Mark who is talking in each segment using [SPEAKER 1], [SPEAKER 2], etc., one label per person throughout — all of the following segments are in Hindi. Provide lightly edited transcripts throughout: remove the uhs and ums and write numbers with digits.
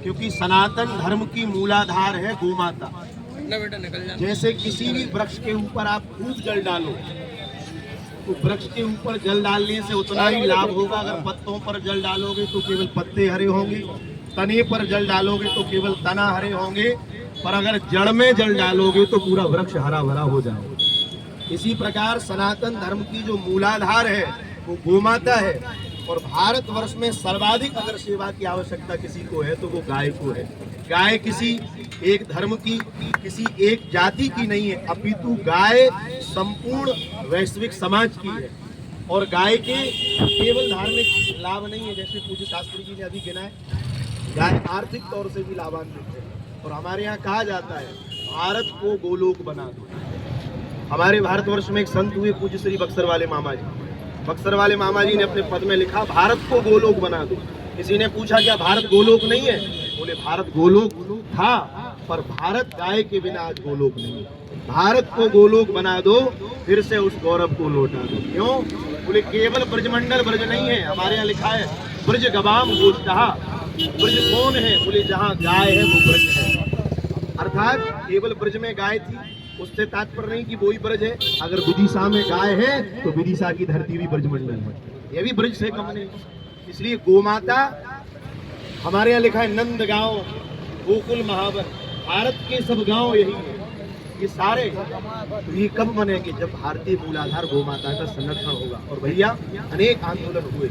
[SPEAKER 1] क्योंकि सनातन धर्म की मूलाधार है गोमाता। जैसे किसी भी वृक्ष के ऊपर आप खूब जल डालो तो वृक्ष के ऊपर जल डालने से उतना ही लाभ होगा। अगर पत्तों पर जल डालोगे तो केवल पत्ते हरे होंगे, तने पर जल डालोगे तो केवल तना हरे होंगे, पर अगर जड़ में जल डालोगे तो पूरा वृक्ष हरा भरा हो जाएगा। इसी प्रकार सनातन धर्म की जो मूलाधार है वो गोमाता है। और भारतवर्ष में सर्वाधिक अगर सेवा की आवश्यकता किसी को है तो वो गाय को है। गाय किसी एक धर्म की, किसी एक जाति की नहीं है, अपितु गाय संपूर्ण वैश्विक समाज की है। और गाय के केवल धार्मिक लाभ नहीं है, जैसे पूज्य शास्त्री जी ने अभी गिना है, गाय आर्थिक तौर से भी लाभान्वित है। और हमारे यहाँ कहा जाता है भारत को गोलोक बना दो। हमारे भारतवर्ष में एक संत हुए पूज्य श्री बक्सर वाले मामा जी। बक्सर वाले मामा जी ने अपने पद में लिखा भारत को गोलोक बना दो। किसी ने पूछा क्या भारत गोलोक नहीं है? बोले भारत गोलोक था, पर भारत गाय के बिना आज गोलोक नहीं। भारत को गोलोक बना दो, फिर से उस गौरव को लौटा दो। क्यों? बोले केवल ब्रजमंडल ब्रज नहीं है, हमारे यहाँ लिखा है ब्रज गवाम गोष्ठा। ब्रज कौन है? बोले जहाँ गाय है वो ब्रज है। अर्थात केवल ब्रज में गाय थी उससे तात्पर्य नहीं कि वही ब्रज है। अगर विदिशा में गाय है तो विदिशा की धरती भी ब्रजमंडल है, ये भी ब्रज से कम नहीं। इसलिए गोमाता, हमारे यहाँ लिखा है नंद गांव गोकुल महावर, भारत के सब गांव यही है। ये सारे तो ये कब बनेंगे? जब भारतीय मूलाधार गोमाता का संरक्षण होगा। और भैया अनेक आंदोलन हुए,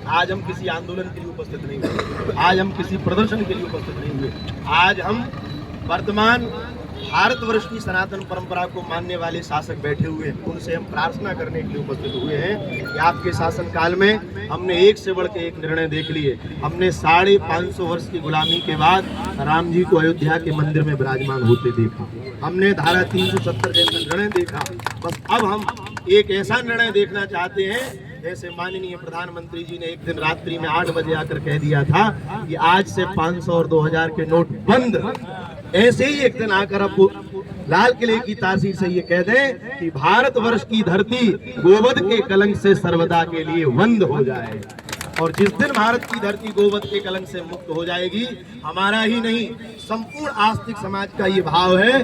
[SPEAKER 1] आज हम किसी आंदोलन के लिए उपस्थित नहीं हुए, आज हम किसी प्रदर्शन के लिए उपस्थित नहीं हुए। आज हम वर्तमान भारतवर्ष की सनातन परंपरा को मानने वाले शासक बैठे हुए हैं, उनसे हम प्रार्थना करने के लिए उपस्थित हुए हैं कि आपके शासन काल में हमने एक से बढ़ के एक निर्णय देख लिए। हमने 550 वर्ष की गुलामी के बाद राम जी को अयोध्या के मंदिर में विराजमान होते देखा, हमने धारा 370 जैसा निर्णय देखा। बस अब हम एक ऐसा निर्णय देखना चाहते हैं जैसे माननीय प्रधानमंत्री जी ने एक दिन रात्रि में 8 बजे आकर कह दिया था कि आज से 500 और 2000 के नोट बंद। ऐसे ही एक दिन आकर अब लाल किले की तासीर से ये कह दें कि भारतवर्ष की धरती गोवध के कलंक से सर्वदा के लिए बंद हो जाए। और जिस दिन भारत की धरती गोवध के कलंक से मुक्त हो जाएगी, हमारा ही नहीं संपूर्ण आस्तिक समाज का ये भाव है।